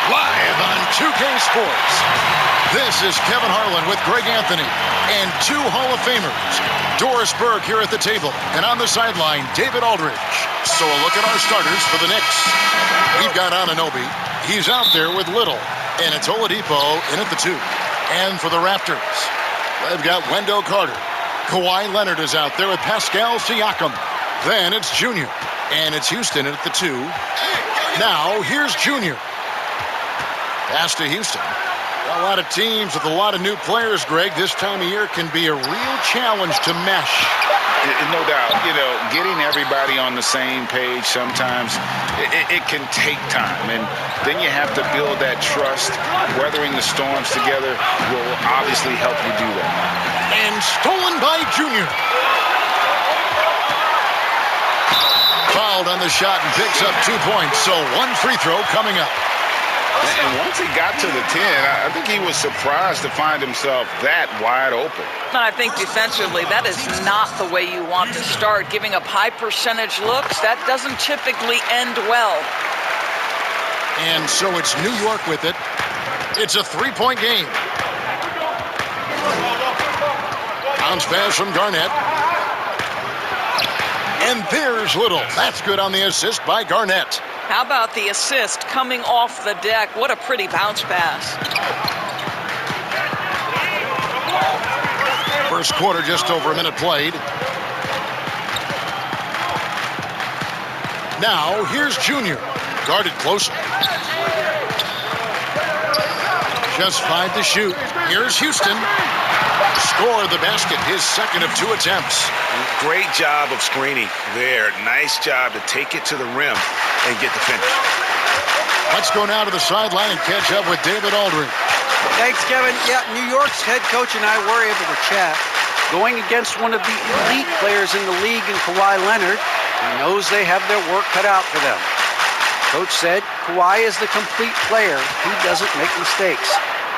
Live on 2K Sports. This is Kevin Harlan with Greg Anthony and two Hall of Famers. Doris Burke here at the table, and on the sideline, David Aldridge. So a look at our starters for the Knicks. We've got Anunoby. He's out there with Little, and it's Oladipo in at the 2. And for the Raptors, they've got Wendell Carter. Kawhi Leonard is out there with Pascal Siakam. Then it's Junior, and it's Houston at the 2. Now here's Junior. Pass to Houston. A lot of teams with a lot of new players, Greg, this time of year can be a real challenge to mesh. No doubt. Getting everybody on the same page sometimes, it can take time. And then you have to build that trust. Weathering the storms together will obviously help you do that. And stolen by Junior. Fouled on the shot and picks up 2 points. So one free throw coming up. And once he got to the 10, I think he was surprised to find himself that wide open. And I think defensively, that is not the way you want to start. Giving up high percentage looks, that doesn't typically end well. And so it's New York with it. It's a 3-point game. Bounce pass from Garnett. And there's Little. That's good on the assist by Garnett. How about the assist coming off the deck? What a pretty bounce pass. First quarter, just over a minute played. Now, here's Junior. Guarded closely. Just 5 to shoot. Here's Houston. Score the basket, his second of 2 attempts. Great job of screening there. Nice job to take it to the rim and get the finish. Let's go now to the sideline and catch up with David Aldridge. Thanks, Kevin. Yeah, New York's head coach and I were able to chat. Going against one of the elite players in the league in Kawhi Leonard, he knows they have their work cut out for them. Coach said Kawhi is the complete player. He doesn't make mistakes.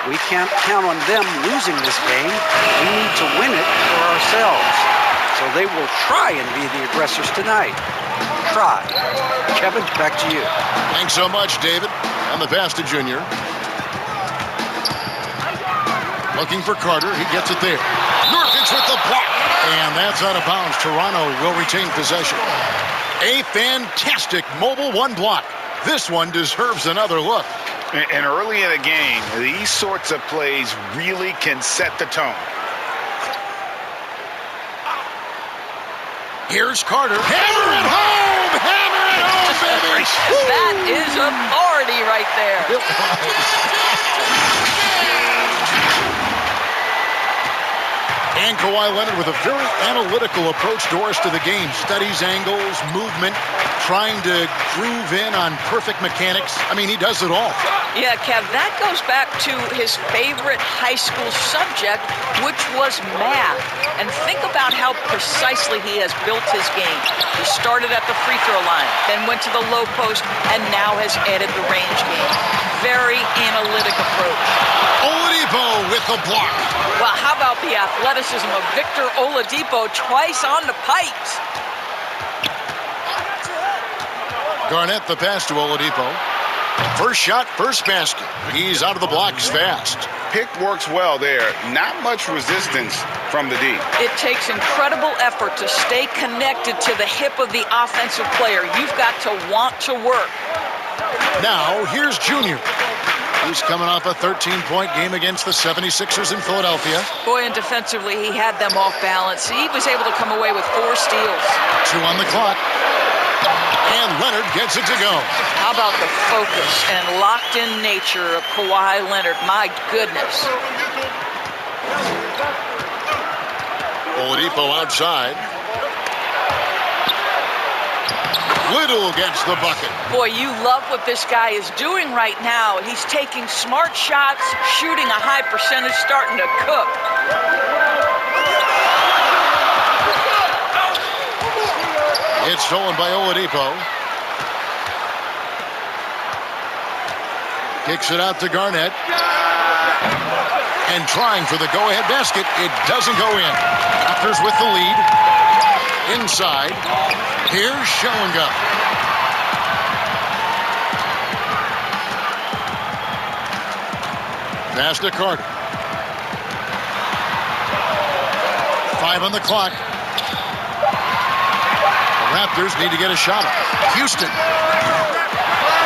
We can't count on them losing this game. We need to win it for ourselves. So they will try and be the aggressors tonight. Try. Kevin, back to you. Thanks so much, David. On the pass to Junior. Looking for Carter. He gets it there. Nurkic with the block. And that's out of bounds. Toronto will retain possession. A fantastic mobile 1 block. This one deserves another look. And early in a game, these sorts of plays really can set the tone. Here's Carter. Hammer it home! Hammer it home, baby! That is authority right there. It was. And Kawhi Leonard with a very analytical approach, Doris, to the game. Studies angles, movement, trying to groove in on perfect mechanics. I mean, he does it all. Yeah, Kev, that goes back to his favorite high school subject, which was math. And think about how precisely he has built his game. He started at the free throw line, then went to the low post, and now has added the range game. Very analytic approach. Oladipo with the block. Well, how about the athleticism of Victor Oladipo twice on the pipes? Garnett the pass to Oladipo. First shot, first basket. He's out of the blocks fast. Pick works well there. Not much resistance from the D. It takes incredible effort to stay connected to the hip of the offensive player. You've got to want to work. Now, here's Junior. He's coming off a 13-point game against the 76ers in Philadelphia. Boy, and defensively, he had them off balance. He was able to come away with 4 steals. 2 on the clock. And Leonard gets it to go. How about the focus and locked-in nature of Kawhi Leonard? My goodness. Oladipo outside. Little gets the bucket. Boy, you love what this guy is doing right now. He's taking smart shots, shooting a high percentage, starting to cook. It's stolen by Oladipo. Kicks it out to Garnett. And trying for the go-ahead basket. It doesn't go in. Raptors with the lead. Inside. Here's Schoenga. Pass to Carter. 5 on the clock. The Raptors need to get a shot up. Houston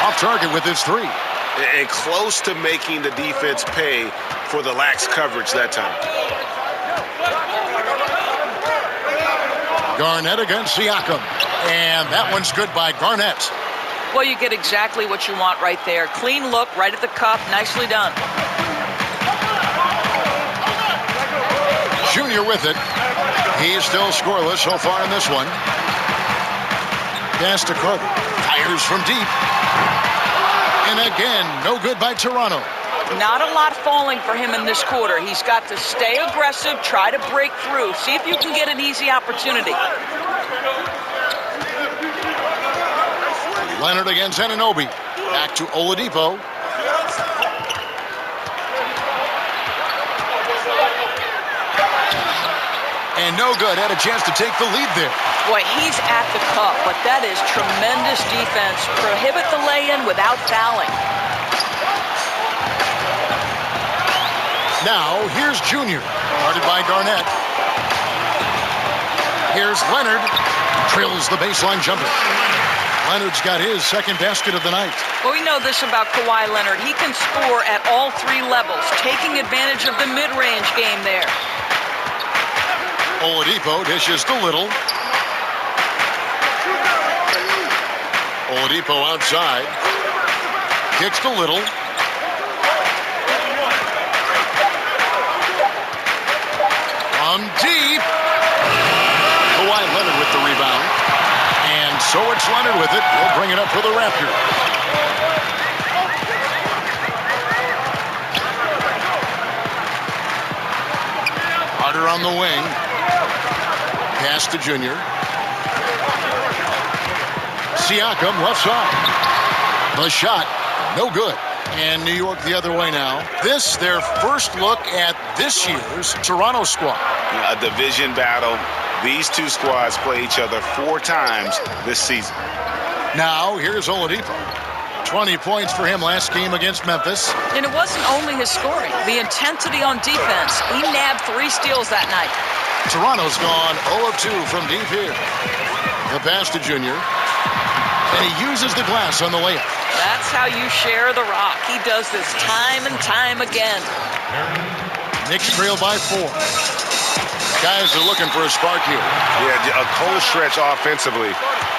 off target with his 3. And close to making the defense pay for the lax coverage that time. Garnett against Siakam. And that one's good by Garnett. Well, you get exactly what you want right there. Clean look, right at the cup. Nicely done. Junior with it. He's still scoreless so far in this one. Pass to Carter. Fires from deep. And again, no good by Toronto. Not a lot falling for him in this quarter. He's got to stay aggressive, try to break through. See if you can get an easy opportunity. Leonard against Anunoby. Back to Oladipo. And no good. Had a chance to take the lead there. Boy, he's at the cup, but that is tremendous defense. Prohibit the lay-in without fouling. Now, here's Junior. Guarded by Garnett. Here's Leonard. Drills the baseline jumper. Leonard's got his second basket of the night. Well, we know this about Kawhi Leonard. He can score at all 3 levels, taking advantage of the mid-range game there. Oladipo dishes to Little. Oladipo outside. Kicks to Little. From deep. Kawhi Leonard with the rebound. And so it's Leonard with it. He'll bring it up for the Raptors. Carter on the wing. Pass to Junior. Siakam left side. The shot, no good. And New York the other way now. This, their first look at this year's Toronto squad. A division battle. These two squads play each other 4 times this season. Now, here's Oladipo. 20 points for him last game against Memphis. And it wasn't only his scoring. The intensity on defense. He nabbed 3 steals that night. Toronto's gone 0 of 2 from deep here. The pass to Junior. And he uses the glass on the layup. That's how you share the rock. He does this time and time again. Knicks trail by 4. Guys are looking for a spark here. Yeah, a cold stretch offensively,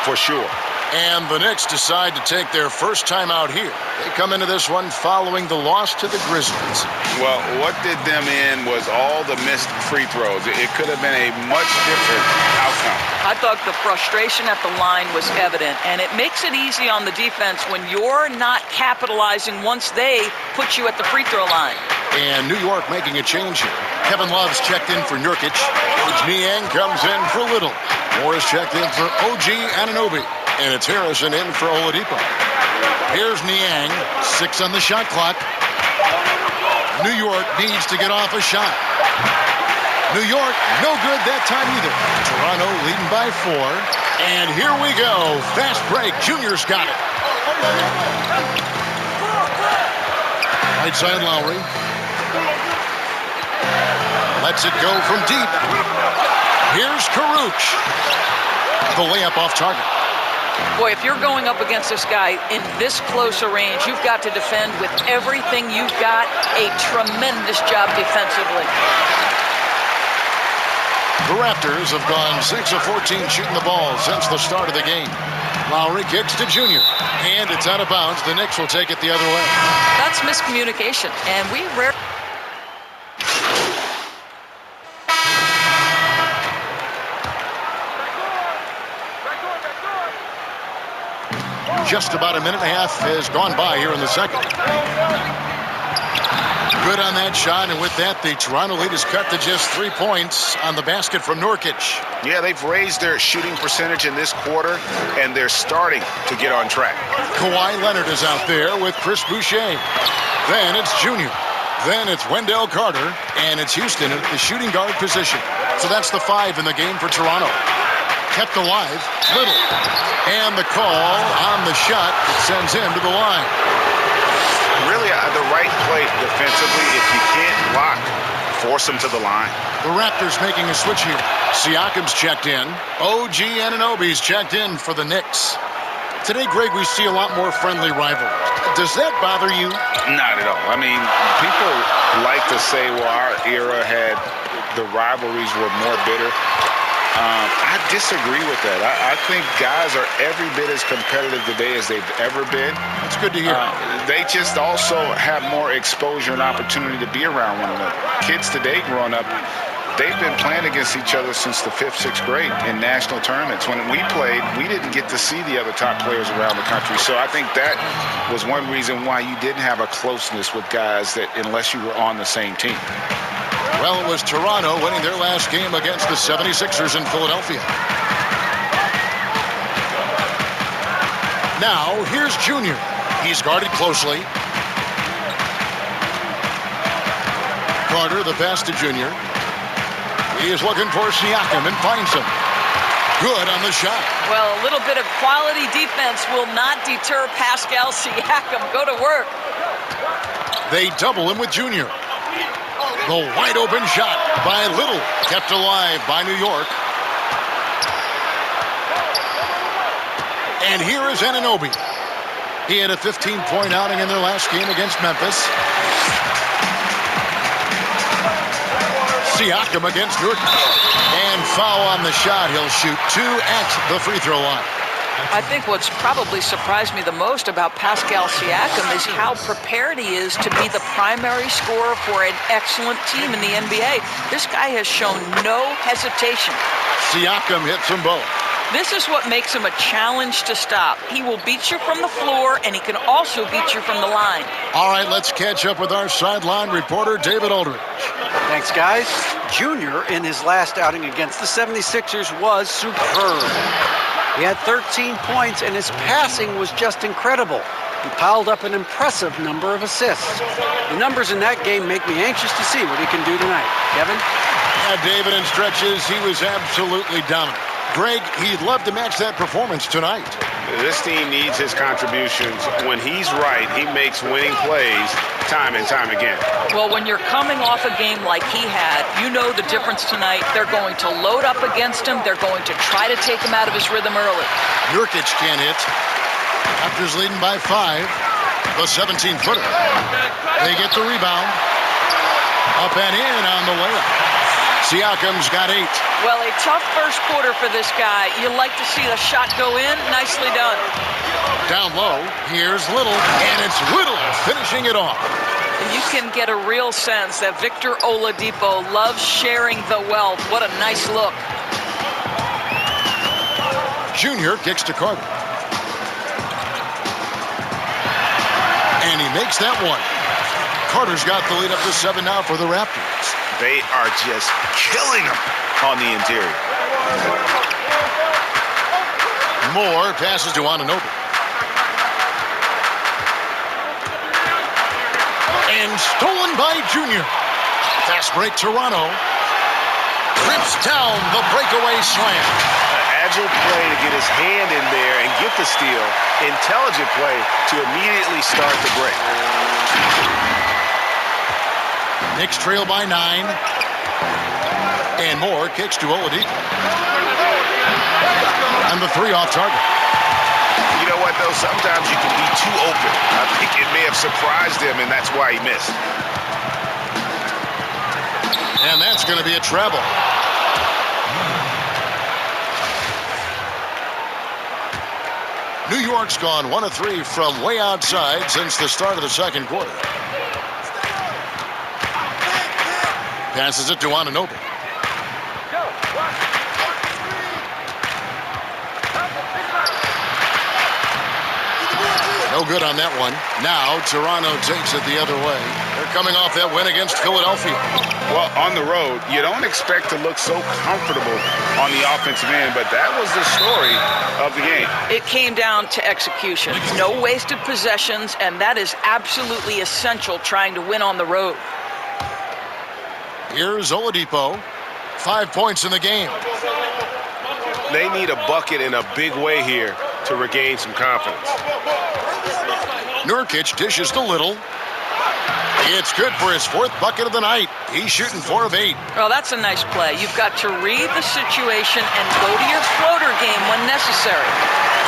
for sure. And the Knicks decide to take their first time out here. They come into this one following the loss to the Grizzlies. Well, what did them in was all the missed free throws. It could have been a much different outcome. I thought the frustration at the line was evident, and it makes it easy on the defense when you're not capitalizing once they put you at the free throw line. And New York making a change here. Kevin Love's checked in for Nurkic. Coach Niang comes in for Little. Morris checked in for OG Anunoby. And it's Harrison in for Oladipo. Here's Niang, 6 on the shot clock. New York needs to get off a shot. New York, no good that time either. Toronto leading by 4. And here we go. Fast break. Junior's got it. Right side Lowry. Lets it go from deep. Here's Karuch. The layup off target. Boy, if you're going up against this guy in this close a range, you've got to defend with everything you've got. A tremendous job defensively. The Raptors have gone 6 of 14 shooting the ball since the start of the game. Lowry kicks to Junior, and it's out of bounds. The Knicks will take it the other way. That's miscommunication, and we rarely... Just about a minute and a half has gone by here in the second. Good on that shot, and with that, the Toronto lead is cut to just 3 points on the basket from Nurkic. Yeah, they've raised their shooting percentage in this quarter, and they're starting to get on track. Kawhi Leonard is out there with Chris Boucher. Then it's Junior. Then it's Wendell Carter, and it's Houston at the shooting guard position. So that's the 5 in the game for Toronto. Kept alive, Little. And the call on the shot that sends him to the line. really the right play defensively. If you can't block, force them to the line. The Raptors making a switch here. Siakam's checked in. OG Anunoby's checked in for the Knicks. Today, Greg, we see a lot more friendly rivalries. Does that bother you? Not at all. I mean, people like to say, well, our era had the rivalries were more bitter. I disagree with that. I think guys are every bit as competitive today as they've ever been. That's good to hear. They just also have more exposure and opportunity to be around one another. Kids today growing up, they've been playing against each other since the 5th, 6th grade in national tournaments. When we played, we didn't get to see the other top players around the country. So I think that was one reason why you didn't have a closeness with guys that unless you were on the same team. Well, it was Toronto winning their last game against the 76ers in Philadelphia. Now, here's Junior. He's guarded closely. Carter, the pass to Junior. He is looking for Siakam and finds him. Good on the shot. Well, a little bit of quality defense will not deter Pascal Siakam. Go to work. They double him with Junior. The wide open shot by Little, kept alive by New York. And here is Anunoby. He had a 15-point outing in their last game against Memphis. Siakam against Nurkic. And foul on the shot. He'll shoot 2 at the free throw line. I think what's probably surprised me the most about Pascal Siakam is how prepared he is to be the primary scorer for an excellent team in the NBA. This guy has shown no hesitation. Siakam hits them both. This is what makes him a challenge to stop. He will beat you from the floor, and he can also beat you from the line. All right, let's catch up with our sideline reporter, David Aldridge. Thanks, guys. Junior, in his last outing against the 76ers, was superb. He had 13 points, and his passing was just incredible. He piled up an impressive number of assists. The numbers in that game make me anxious to see what he can do tonight. Kevin? Yeah, David, in stretches, he was absolutely dominant. Greg, he'd love to match that performance tonight. This team needs his contributions. When he's right, he makes winning plays time and time again. Well, when you're coming off a game like he had, you know the difference tonight. They're going to load up against him. They're going to try to take him out of his rhythm early. Nurkic can't hit. Raptors leading by 5. The 17-footer. They get the rebound. Up and in on the layup. Siakam's got 8. Well, a tough first quarter for this guy. You like to see the shot go in. Nicely done. Down low, here's Little, and it's Little finishing it off. You can get a real sense that Victor Oladipo loves sharing the wealth. What a nice look. Junior kicks to Carter. And he makes that one. Carter's got the lead up to 7 now for the Raptors. They are just killing them on the interior. Moore passes to Anunoby. And stolen by Junior. Fast break Toronto. Rips down the breakaway slam. An agile play to get his hand in there and get the steal. Intelligent play to immediately start the break. Knicks trail by 9. And Moore kicks to Oladipo. And the 3 off target. You know what, though? Sometimes you can be too open. I think it may have surprised him, and that's why he missed. And that's going to be a treble. New York's gone 1 of 3 from way outside since the start of the second quarter. Passes it to Anunoby. No good on that one. Now Toronto takes it the other way. They're coming off that win against Philadelphia. Well, on the road, you don't expect to look so comfortable on the offensive end, but that was the story of the game. It came down to execution. No wasted possessions, and that is absolutely essential trying to win on the road. Here's Oladipo. 5 points in the game. They need a bucket in a big way here to regain some confidence. Nurkic dishes to Little. It's good for his 4th bucket of the night. He's shooting 4 of 8. Well, that's a nice play. You've got to read the situation and go to your floater game when necessary.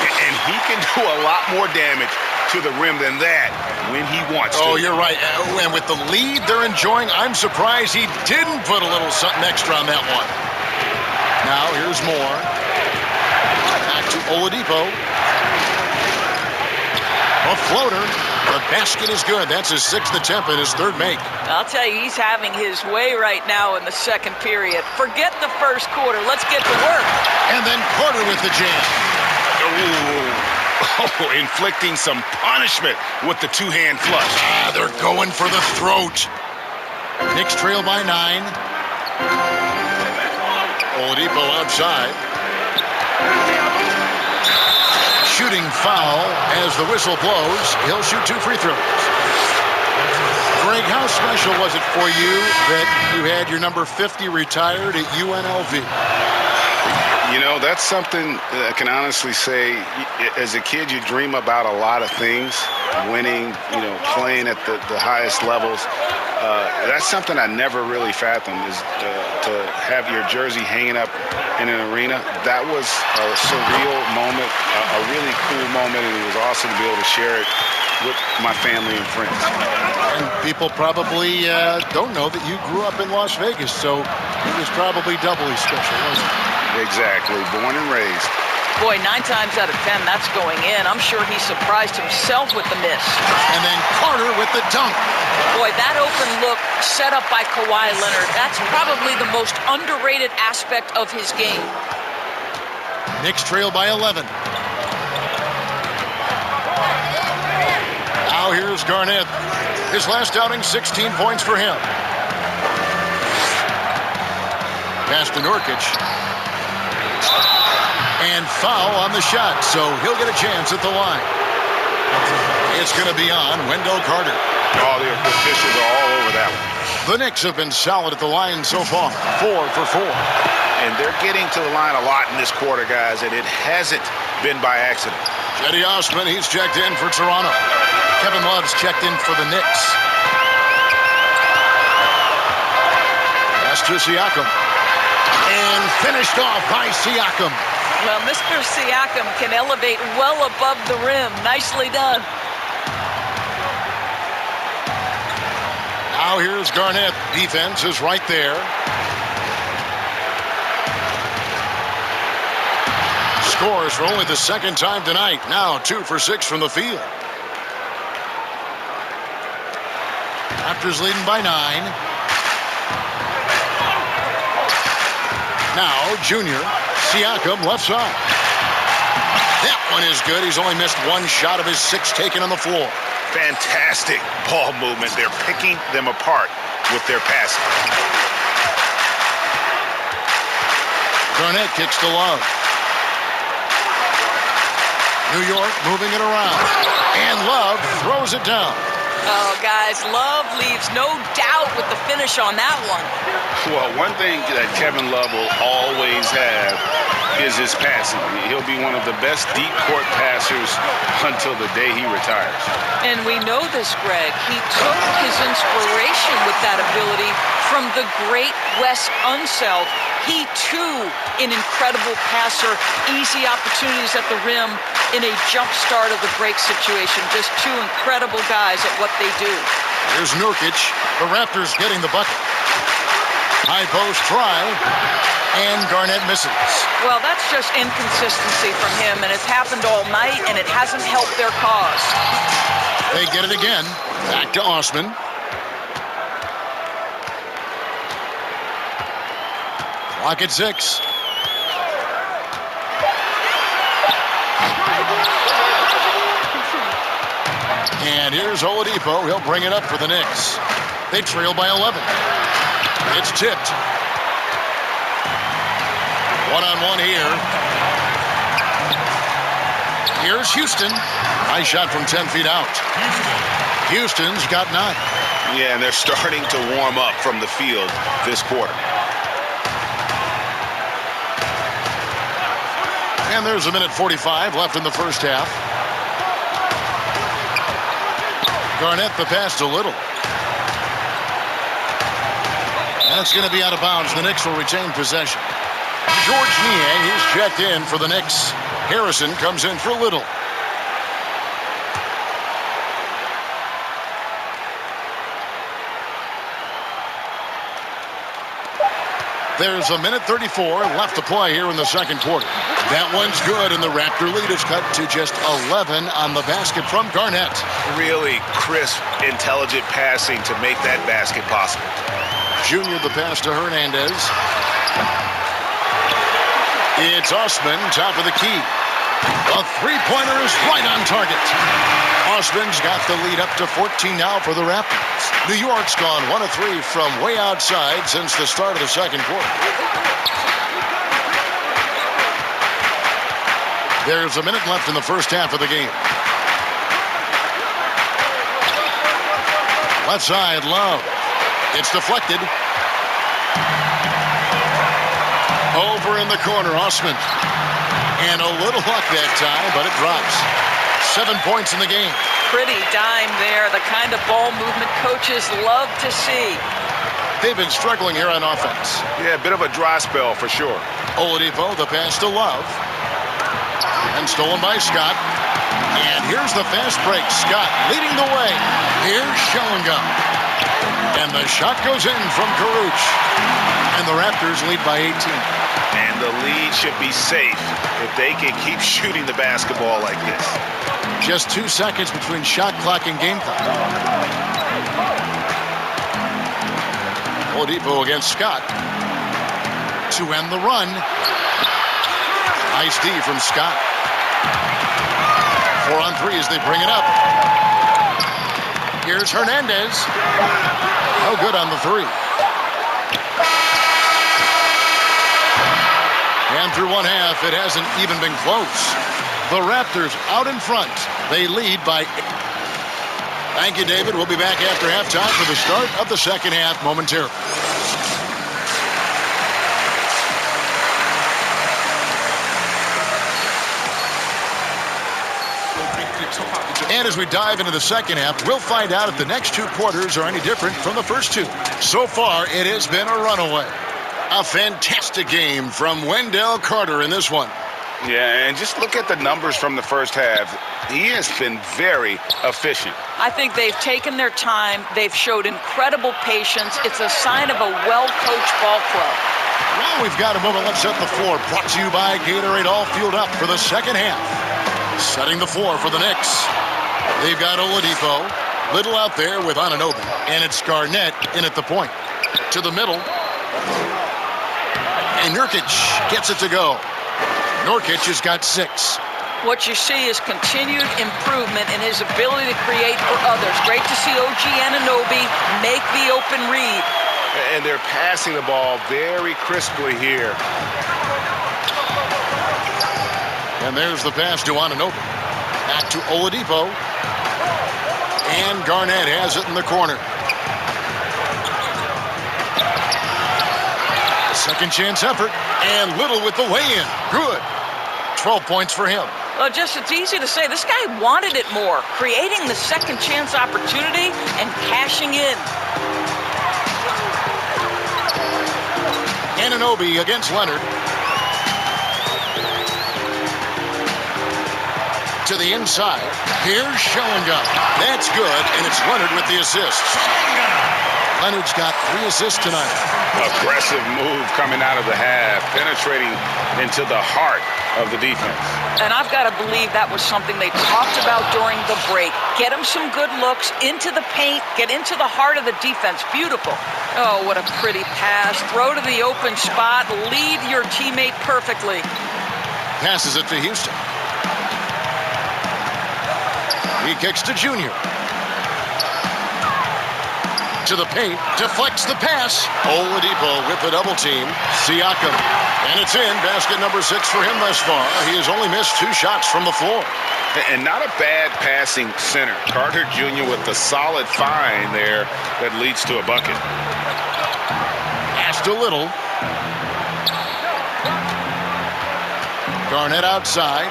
And he can do a lot more damage to the rim than that when he wants to. Oh, you're right. And with the lead they're enjoying, I'm surprised he didn't put a little something extra on that one. Now, here's more. Back to Oladipo. A floater. The basket is good. That's his 6th attempt and his 3rd make. I'll tell you, he's having his way right now in the 2nd period. Forget the 1st quarter. Let's get to work. And then Carter with the jam. Oh, inflicting some punishment with the 2-hand flush. They're going for the throat. Knicks trail by 9. Oladipo outside. Shooting foul as the whistle blows. He'll shoot 2 free throws. Greg, how special was it for you that you had your number 50 retired at UNLV? You know, that's something I can honestly say. As a kid, you dream about a lot of things, winning, playing at the highest levels. That's something I never really fathomed, is to have your jersey hanging up in an arena. That was a surreal moment, a really cool moment, and it was awesome to be able to share it with my family and friends. And people probably don't know that you grew up in Las Vegas, so it was probably doubly special, wasn't it? Exactly, born and raised. Boy, 9 times out of 10, that's going in. I'm sure he surprised himself with the miss. And then Carter with the dunk. Boy, that open look set up by Kawhi Leonard, that's probably the most underrated aspect of his game. Knicks trail by 11. Now here's Garnett. His last outing, 16 points for him. Pass to Nurkic. And foul on the shot, so he'll get a chance at the line. It's going to be on Wendell Carter. All the officials are all over that one. The Knicks have been solid at the line so far, 4 for 4. And they're getting to the line a lot in this quarter, guys, and it hasn't been by accident. Cedi Osman, he's checked in for Toronto. Kevin Love's checked in for the Knicks. Pass to Siakam. And finished off by Siakam. Well, Mr. Siakam can elevate well above the rim. Nicely done. Now here's Garnett. Defense is right there. Scores for only the 2nd time tonight. Now 2 for 6 from the field. Raptors leading by 9. Now Junior. Siakam left side. That one is good. He's only missed 1 shot of his 6 taken on the floor. Fantastic ball movement. They're picking them apart with their passing. Garnett kicks to Love. New York moving it around. And Love throws it down. Oh, guys, Love leaves no doubt with the finish on that one. Well, one thing that Kevin Love will always have is his passing. He'll be one of the best deep court passers until the day he retires. And we know this, Greg. He took his inspiration with that ability from the great Wes Unseld. He, too, an incredible passer, easy opportunities at the rim in a jump start of the break situation. Just 2 incredible guys at what they do. Here's Nurkic. The Raptors getting the bucket. High post try, and Garnett misses. Well, that's just inconsistency from him, and it's happened all night, and it hasn't helped their cause. They get it again. Back to Osman. Clock at 6. And here's Oladipo. He'll bring it up for the Knicks. They trail by 11. It's tipped. One-on-one here. Here's Houston. Nice shot from 10 feet out. Houston's got 9. Yeah, and they're starting to warm up from the field this quarter. And there's 1:45 left in the first half. Garnett the pass to Little. That's going to be out of bounds. The Knicks will retain possession. George Niang, he's checked in for the Knicks. Harrison comes in for Little. There's a minute 34 left to play here in the second quarter. That one's good, and the Raptor lead is cut to just 11 on the basket from Garnett. Really crisp, intelligent passing to make that basket possible. Junior the pass to Hernandez. It's Osman, top of the key. A three-pointer is right on target. Osman's got the lead up to 14 now for the Raptors. New York's gone 1 of 3 from way outside since the start of the second quarter. There's a minute left in the first half of the game. Left side, Love. It's deflected. Over in the corner, Osman. And a little luck that time, but it drops. 7 points in the game. Pretty dime there, the kind of ball movement coaches love to see. They've been struggling here on offense. Yeah, a bit of a dry spell for sure. Oladipo, the pass to Love. And stolen by Scott. And here's the fast break. Scott leading the way. Here's Schoenga. And the shot goes in from Karuch. And the Raptors lead by 18. And the lead should be safe if they can keep shooting the basketball like this. Just 2 seconds between shot clock and game clock. Oladipo against Scott to end the run. Nice D from Scott. 4 on 3 as they bring it up. Here's Hernandez. No good on the 3. And through one half, it hasn't even been close. The Raptors out in front. They lead by 8. Thank you, David. We'll be back after halftime for the start of the second half momentarily. And as we dive into the second half, we'll find out if the next 2 quarters are any different from the first 2. So far, it has been a runaway. A fantastic game from Wendell Carter in this one. Yeah, and just look at the numbers from the first half. He has been very efficient. I think they've taken their time. They've showed incredible patience. It's a sign of a well-coached ball club. Now we've got a moment. Let's set the floor. Brought to you by Gatorade, all fueled up for the second half. Setting the floor for the Knicks. They've got Oladipo. Little out there with Anunoby. And it's Garnett in at the point. To the middle. And Nurkic gets it to go. Nurkic has got 6. What you see is continued improvement in his ability to create for others. Great to see OG Anunoby make the open read. And they're passing the ball very crisply here. And there's the pass to Anunoby. Back to Oladipo. And Garnett has it in the corner. Second chance effort. And Little with the lay-in. Good. 12 points for him. Well, it's easy to say. This guy wanted it more. Creating the second chance opportunity and cashing in. Anunoby against Leonard. To the inside. Here's Schoenga. That's good, and it's Leonard with the assist. Leonard's got 3 assists tonight. Aggressive move coming out of the half, penetrating into the heart of the defense. And I've got to believe that was something they talked about during the break. Get him some good looks, into the paint, get into the heart of the defense. Beautiful. Oh, what a pretty pass. Throw to the open spot. Lead your teammate perfectly. Passes it to Houston. He kicks to Junior. To the paint, deflects the pass. Oladipo with the double team. Siakam. And it's in. Basket number 6 for him thus far. He has only missed 2 shots from the floor. And not a bad passing center. Carter Jr. with the solid find there that leads to a bucket. Pass to Little. Garnett outside.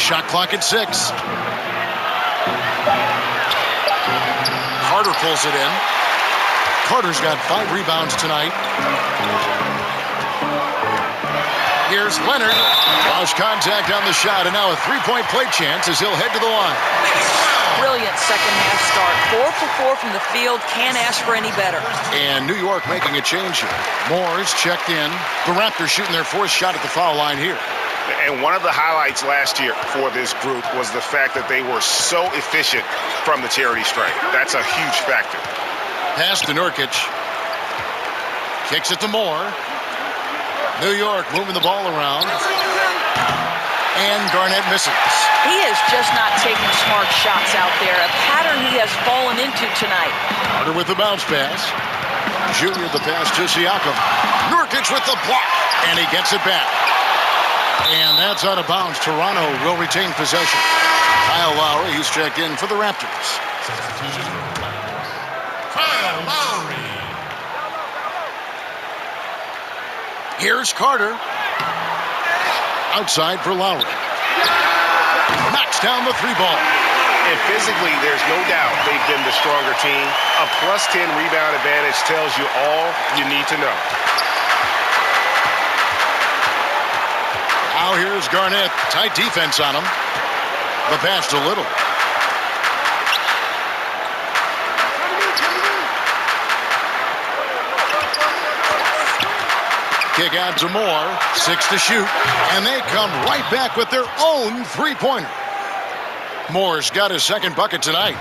Shot clock at 6. Carter pulls it in. Carter's got 5 rebounds tonight. Here's Leonard. Lost contact on the shot, and now a three-point play chance as he'll head to the line. Brilliant second half start. 4 for 4 from the field. Can't ask for any better. And New York making a change here. Moore's checked in. The Raptors shooting their 4th shot at the foul line here. And one of the highlights last year for this group was the fact that they were so efficient from the charity stripe. That's a huge factor. Pass to Nurkic. Kicks it to Moore. New York moving the ball around. And Garnett misses. He is just not taking smart shots out there, a pattern he has fallen into tonight. Carter with the bounce pass. Junior the pass to Siakam. Nurkic with the block, and he gets it back. And that's out of bounds. Toronto will retain possession. Kyle Lowry, he's checked in for the Raptors. Kyle Lowry. Here's Carter. Outside for Lowry. Knocks down the 3 ball. And physically, there's no doubt they've been the stronger team. A plus 10 rebound advantage tells you all you need to know. Now here's Garnett. Tight defense on him. The pass to Little. Kick out to Moore. 6 to shoot. And they come right back with their own three-pointer. Moore's got his 2nd bucket tonight.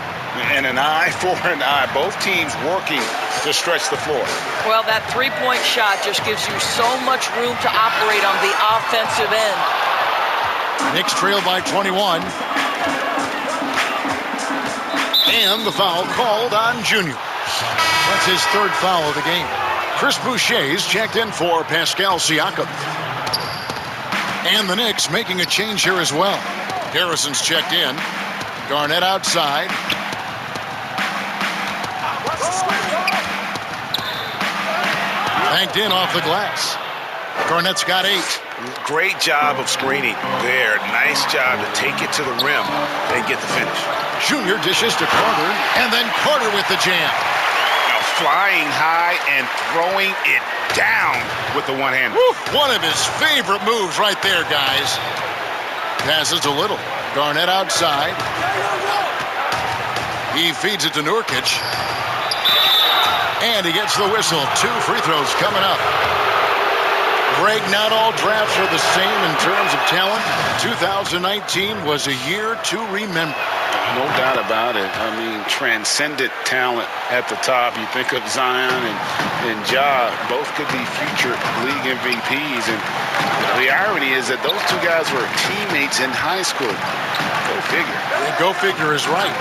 And an eye for an eye. Both teams working to stretch the floor. Well, that three-point shot just gives you so much room to operate on the offensive end. Knicks trail by 21. And the foul called on Junior. That's his 3rd foul of the game. Chris Boucher's checked in for Pascal Siakam. And the Knicks making a change here as well. Harrison's checked in. Garnett outside. Banked in off the glass. Garnett's got 8. Great job of screening there. Nice job to take it to the rim and get the finish. Junior dishes to Carter, and then Carter with the jam. Now flying high and throwing it down with the one-hander. One of his favorite moves right there, guys. Passes a Little. Garnett outside. He feeds it to Nurkic. And he gets the whistle. 2 free throws coming up. Greg, not all drafts are the same in terms of talent. 2019 was a year to remember. No doubt about it. I mean, transcendent talent at the top. You think of Zion and Ja, both could be future league MVPs. And the irony is that those 2 guys were teammates in high school. Go figure. Yeah, go figure is right.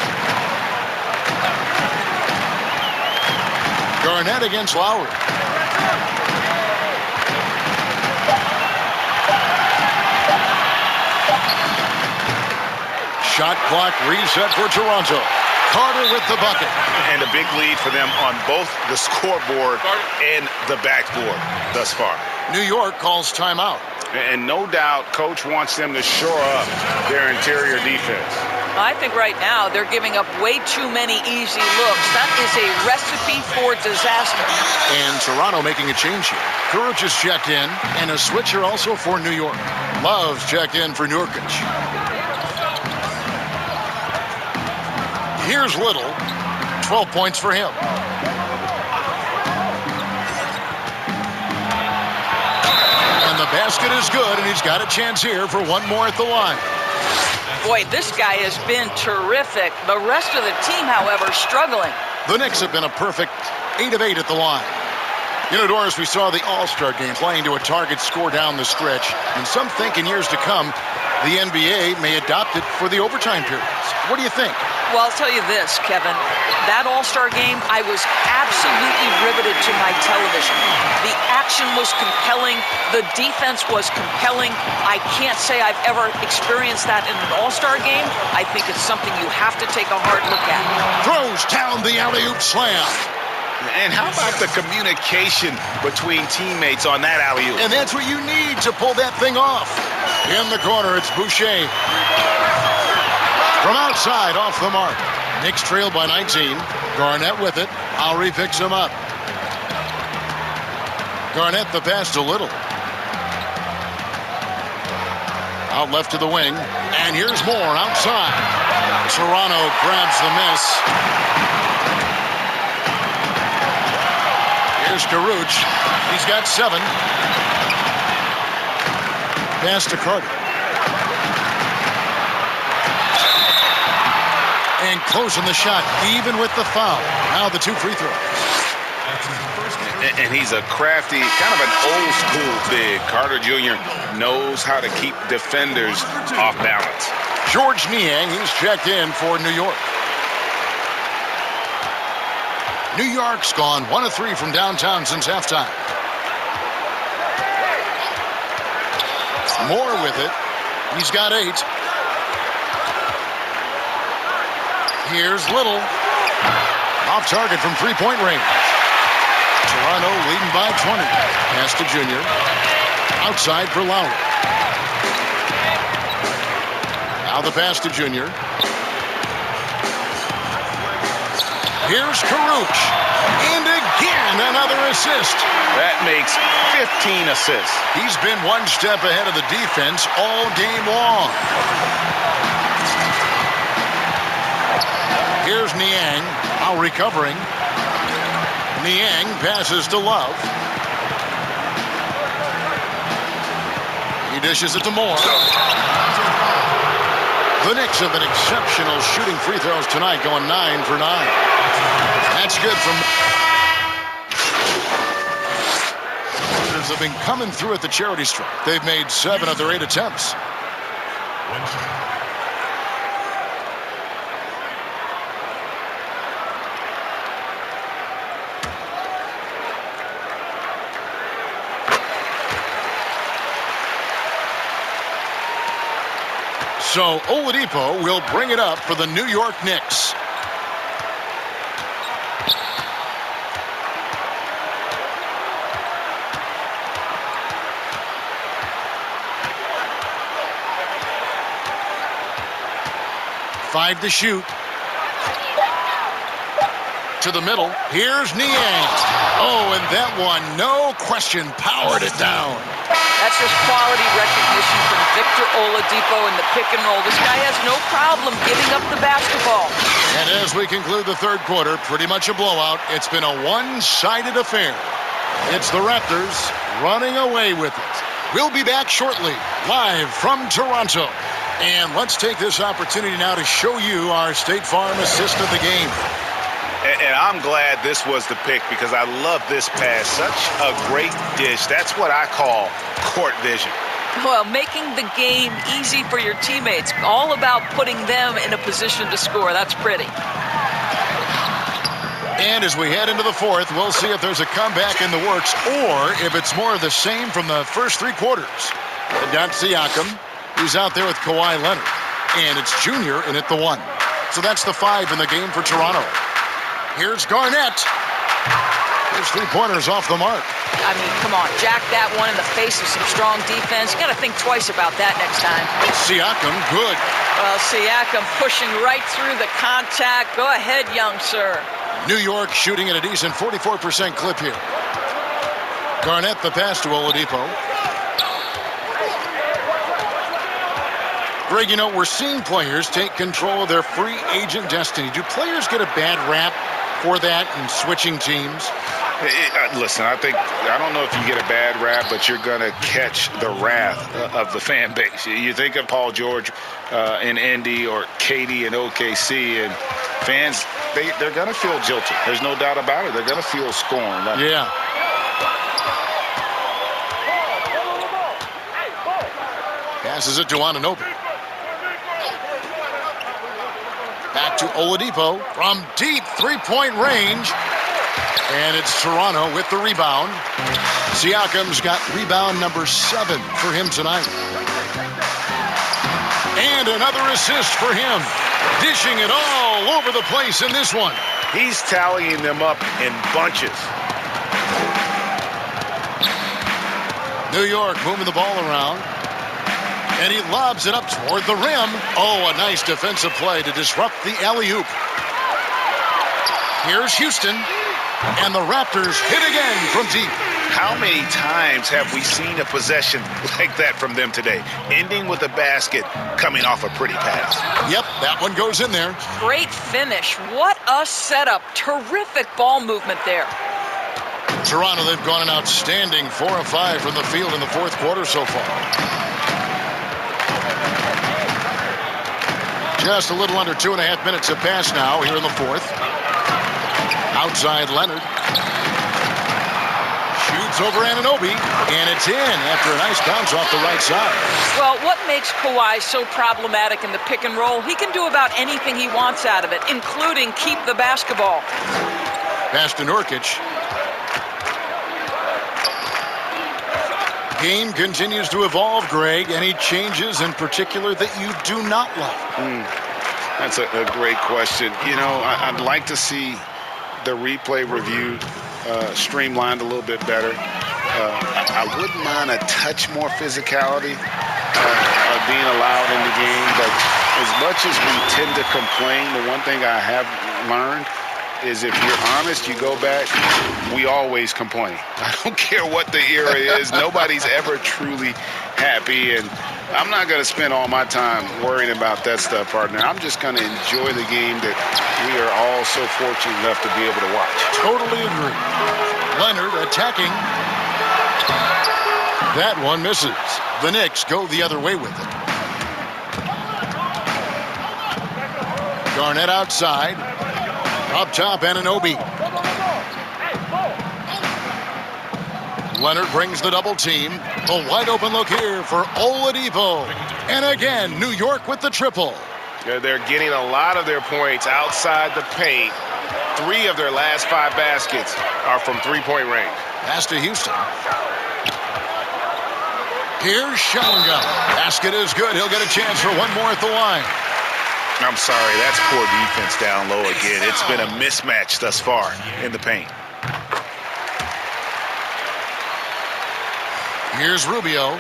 Garnett against Lowry. Shot clock reset for Toronto. Carter with the bucket. And a big lead for them on both the scoreboard and the backboard thus far. New York calls timeout. And no doubt, Coach wants them to shore up their interior defense. I think right now they're giving up way too many easy looks. That is a recipe for disaster. And Toronto making a change here. Courage is checked in, and a switcher also for New York. Love's checked in for Nurkic. Here's Little. 12 points for him. And the basket is good, and he's got a chance here for one more at the line. Boy, this guy has been terrific. The rest of the team, however, struggling. The Knicks have been a perfect 8 of 8 at the line. You know, Doris, we saw the All-Star game playing to a target score down the stretch, and some think in years to come, the NBA may adopt it for the overtime periods. What do you think? Well, I'll tell you this, Kevin. That All-Star game, I was absolutely riveted to my television. The action was compelling. The defense was compelling. I can't say I've ever experienced that in an All-Star game. I think it's something you have to take a hard look at. Throws down the alley-oop slam. And how about the communication between teammates on that alley-oop? And that's what you need to pull that thing off. In the corner, it's Boucher. From outside, off the mark. Knicks trailed by 19. Garnett with it. Lowry picks him up. Garnett the pass to Little. Out left to the wing. And here's Moore outside. Toronto grabs the miss. Here's Caruch. He's got 7. Pass to Carter. And closing the shot, even with the foul. Now the 2 free throws. And he's a crafty, kind of an old school big. Carter Jr. knows how to keep defenders off balance. George Niang, he's checked in for New York. New York's gone 1 of 3 from downtown since halftime. Moore with it. He's got 8. Here's Little. Off target from 3-point range. Toronto leading by 20. Pass to Junior. Outside for Lowry. Now the pass to Junior. Here's Caruch. And again, another assist. That makes 15 assists. He's been one step ahead of the defense all game long. Here's Niang. Now recovering. Niang passes to Love. He dishes it to Moore. The Knicks have been exceptional shooting free throws tonight, going 9 for 9. That's good from... have been coming through at the charity stripe. They've made 7 of their 8 attempts. So Oladipo will bring it up for the New York Knicks. Five to shoot. To the middle. Here's Niang. Oh, and that one, no question, powered it down. That's just quality recognition from Victor Oladipo in the pick and roll. This guy has no problem giving up the basketball. And as we conclude the third quarter, pretty much a blowout. It's been a one-sided affair. It's the Raptors running away with it. We'll be back shortly, live from Toronto. And let's take this opportunity now to show you our State Farm assist of the game. And I'm glad this was the pick because I love this pass. Such a great dish. That's what I call court vision. Well, making the game easy for your teammates. All about putting them in a position to score. That's pretty. And as we head into the fourth, we'll see if there's a comeback in the works or if it's more of the same from the first 3 quarters. Got Siakam. He's out there with Kawhi Leonard. And it's Junior in at the 1. So that's the 5 in the game for Toronto. Here's Garnett. His 3-pointers off the mark. I mean, come on. Jack that one in the face of some strong defense. You got to think twice about that next time. Siakam, good. Well, Siakam pushing right through the contact. Go ahead, young sir. New York shooting at a decent 44% clip here. Garnett the pass to Oladipo. Greg, you know, we're seeing players take control of their free agent destiny. Do players get a bad rap for that and switching teams? Listen, I don't know if you get a bad rap, but you're going to catch the wrath of the fan base. You think of Paul George in Indy or KD in OKC, and fans, they're going to feel jilted. There's no doubt about it. They're going to feel scorned. Yeah. Passes it to Anunoby. Back to Oladipo from deep 3-point range. And it's Toronto with the rebound. Siakam's got rebound number 7 for him tonight. And another assist for him. Dishing it all over the place in this one. He's tallying them up in bunches. New York moving the ball around. And he lobs it up toward the rim. Oh, a nice defensive play to disrupt the alley-oop. Here's Houston. And the Raptors hit again from deep. How many times have we seen a possession like that from them today? Ending with a basket, coming off a pretty pass. Yep, that one goes in there. Great finish. What a setup. Terrific ball movement there. Toronto, they've gone an outstanding 4 of 5 from the field in the fourth quarter so far. Just a little under 2.5 minutes have passed now here in the fourth. Outside Leonard. Shoots over Anunoby, and it's in after a nice bounce off the right side. Well, what makes Kawhi so problematic in the pick and roll? He can do about anything he wants out of it, including keep the basketball. Pass to Nurkic. Game continues to evolve, Greg. Any changes in particular that you do not like? That's a great question. You know, I'd like to see the replay review streamlined a little bit better. I wouldn't mind a touch more physicality being allowed in the game. But as much as we tend to complain, the one thing I have learned is if you're honest, you go back, we always complain. I don't care what the era is. Nobody's ever truly happy. And I'm not going to spend all my time worrying about that stuff, partner. I'm just going to enjoy the game that we are all so fortunate enough to be able to watch. Totally agree. Leonard attacking. That one misses. The Knicks go the other way with it. Garnett outside. Up top, Anunoby. Leonard brings the double team. A wide open look here for Oladipo. And again, New York with the triple. They're getting a lot of their points outside the paint. 3 of their last 5 baskets are from three-point range. Pass to Houston. Here's Shonga. Basket is good. He'll get a chance for one more at the line. I'm sorry, that's poor defense down low again. It's been a mismatch thus far in the paint. Here's Rubio.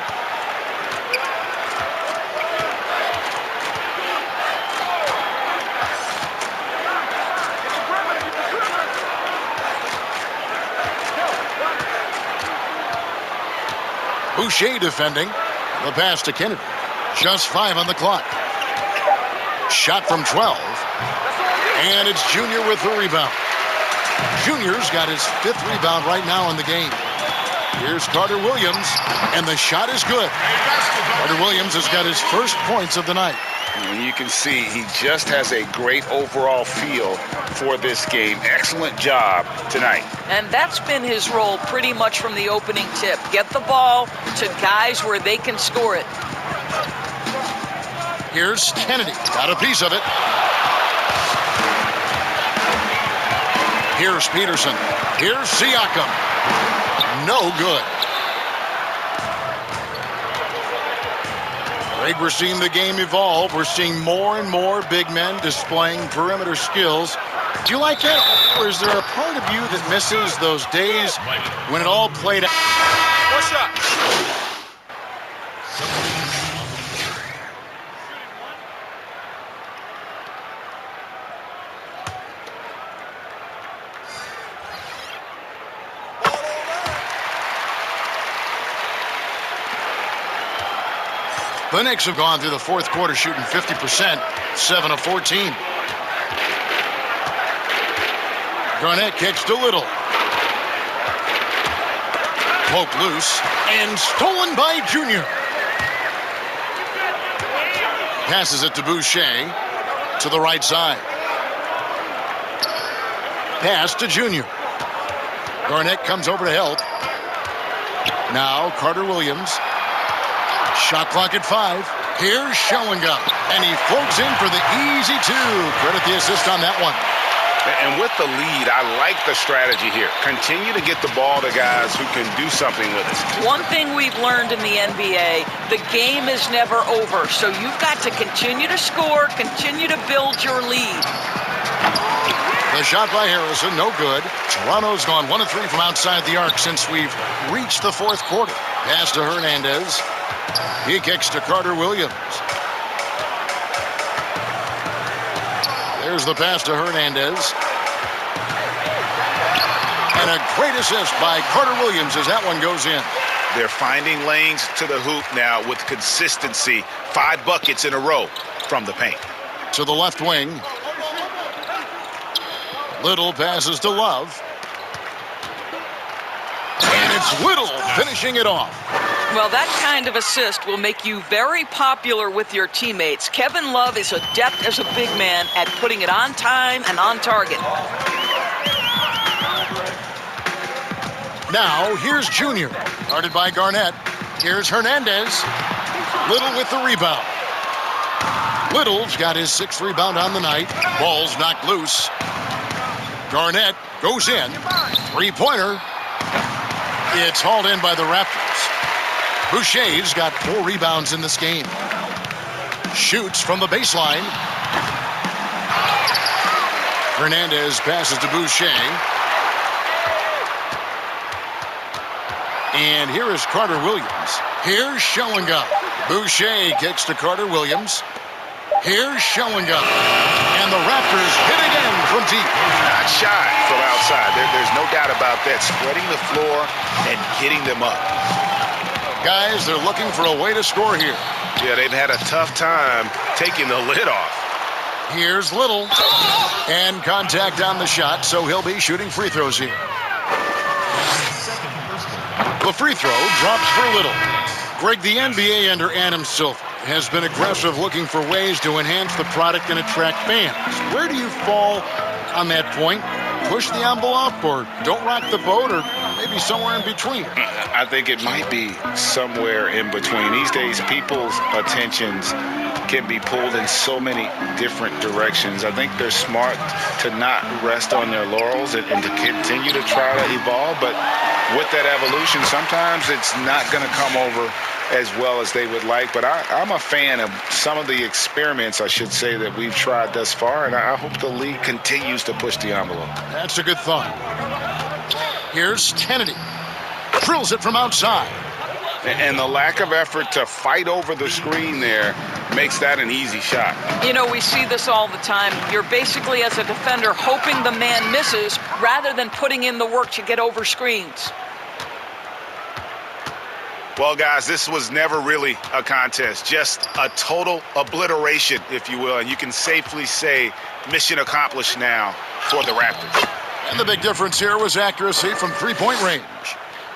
Boucher defending. The pass to Kennedy. Just 5 on the clock. Shot from 12. And it's Junior with the rebound. Junior's got his 5th rebound right now in the game. Here's Carter Williams, and the shot is good. Carter Williams has got his first points of the night. And you can see he just has a great overall feel for this game. Excellent job tonight. And that's been his role pretty much from the opening tip. Get the ball to guys where they can score it. Here's Kennedy. Got a piece of it. Here's Peterson. Here's Siakam. No good. Greg, we're seeing the game evolve. We're seeing more and more big men displaying perimeter skills. Do you like that? Or is there a part of you that misses those days when it all played out? What's up? The Knicks have gone through the fourth quarter shooting 50%, 7 of 14. Garnett kicks to Little. Poked loose and stolen by Junior. Passes it to Boucher to the right side. Pass to Junior. Garnett comes over to help. Now Carter Williams. Shot clock at 5. Here's Showinga, and he floats in for the easy 2. Credit the assist on that one. And with the lead, I like the strategy here. Continue to get the ball to guys who can do something with it. One thing we've learned in the NBA, the game is never over. So you've got to continue to score, continue to build your lead. The shot by Harrison, no good. Toronto's gone 1 of 3 from outside the arc since we've reached the fourth quarter. Pass to Hernandez. He kicks to Carter Williams. There's the pass to Hernandez. And a great assist by Carter Williams as that one goes in. They're finding lanes to the hoop now with consistency. 5 buckets in a row from the paint. To the left wing. Little passes to Love. And it's Little finishing it off. Well, that kind of assist will make you very popular with your teammates. Kevin Love is adept as a big man at putting it on time and on target. Now, here's Junior. Guarded by Garnett. Here's Hernandez. Little with the rebound. Little's got his 6th rebound on the night. Ball's knocked loose. Garnett goes in. 3-pointer. It's hauled in by the Raptors. Boucher's got 4 rebounds in this game. Shoots from the baseline. Hernandez passes to Boucher. And here is Carter Williams. Here's Schellinga. Boucher kicks to Carter Williams. Here's Schellinga. And the Raptors hit again from deep. Not shy from outside. There's no doubt about that. Spreading the floor and getting them up. Guys, they're looking for a way to score here. Yeah, they've had a tough time taking the lid off. Here's Little. And contact on the shot, so he'll be shooting free throws here. The free throw drops for Little. Greg, the NBA under Adam Silver has been aggressive looking for ways to enhance the product and attract fans. Where do you fall on that point? Push the envelope or don't rock the boat or maybe somewhere in between? I think it might be somewhere in between. These days, people's attentions can be pulled in so many different directions. I think they're smart to not rest on their laurels and to continue to try to evolve. But with that evolution, sometimes it's not going to come over as well as they would like. But I'm a fan of some of the experiments, I should say, that we've tried thus far. And I hope the league continues to push the envelope. That's a good thought. Here's Kennedy. Drills it from outside. And the lack of effort to fight over the screen there makes that an easy shot. You know, we see this all the time. You're basically, as a defender, hoping the man misses rather than putting in the work to get over screens. Well, guys, this was never really a contest, just a total obliteration, if you will. And you can safely say mission accomplished now for the Raptors. And the big difference here was accuracy from 3-point range.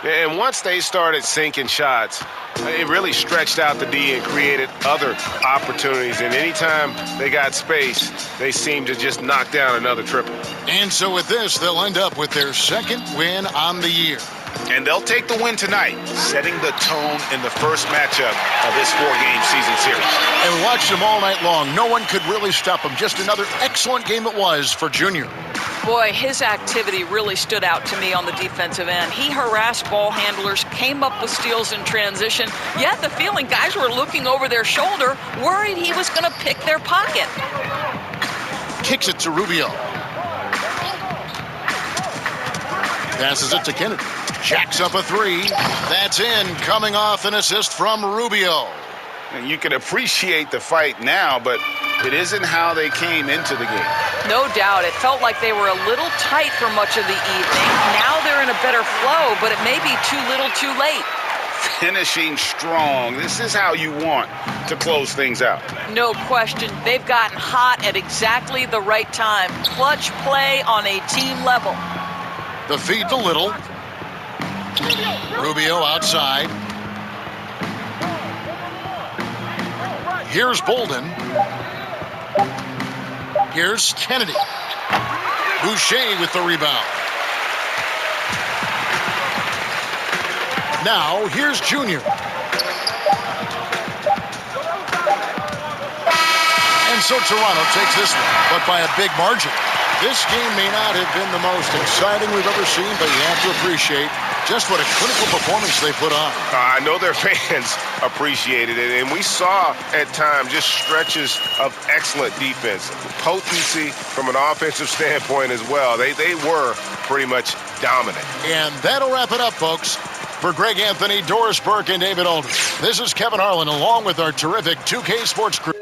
And once they started sinking shots, it really stretched out the D and created other opportunities. And anytime they got space, they seemed to just knock down another triple. And so with this, they'll end up with their 2nd win on the year. And they'll take the win tonight, setting the tone in the first matchup of this 4-game season series. And watched them all night long. No one could really stop them. Just another excellent game it was for Junior. Boy, his activity really stood out to me on the defensive end. He harassed ball handlers, came up with steals in transition. You had the feeling guys were looking over their shoulder, worried he was going to pick their pocket. Kicks it to Rubio. Passes it to Kennedy. Jacks up a 3. That's in, coming off an assist from Rubio. And you can appreciate the fight now, but it isn't how they came into the game. No doubt. It felt like they were a little tight for much of the evening. Now they're in a better flow, but it may be too little too late. Finishing strong. This is how you want to close things out. No question. They've gotten hot at exactly the right time. Clutch play on a team level. The feed to Little. Rubio outside. Here's Bolden. Here's Kennedy. Boucher with the rebound. Now, here's Junior. And so Toronto takes this one, but by a big margin. This game may not have been the most exciting we've ever seen, but you have to appreciate just what a clinical performance they put on. I know their fans appreciated it, and we saw at times just stretches of excellent defense, potency from an offensive standpoint as well. They were pretty much dominant. And that'll wrap it up, folks. For Greg Anthony, Doris Burke, and David Aldridge, this is Kevin Harlan along with our terrific 2K Sports crew.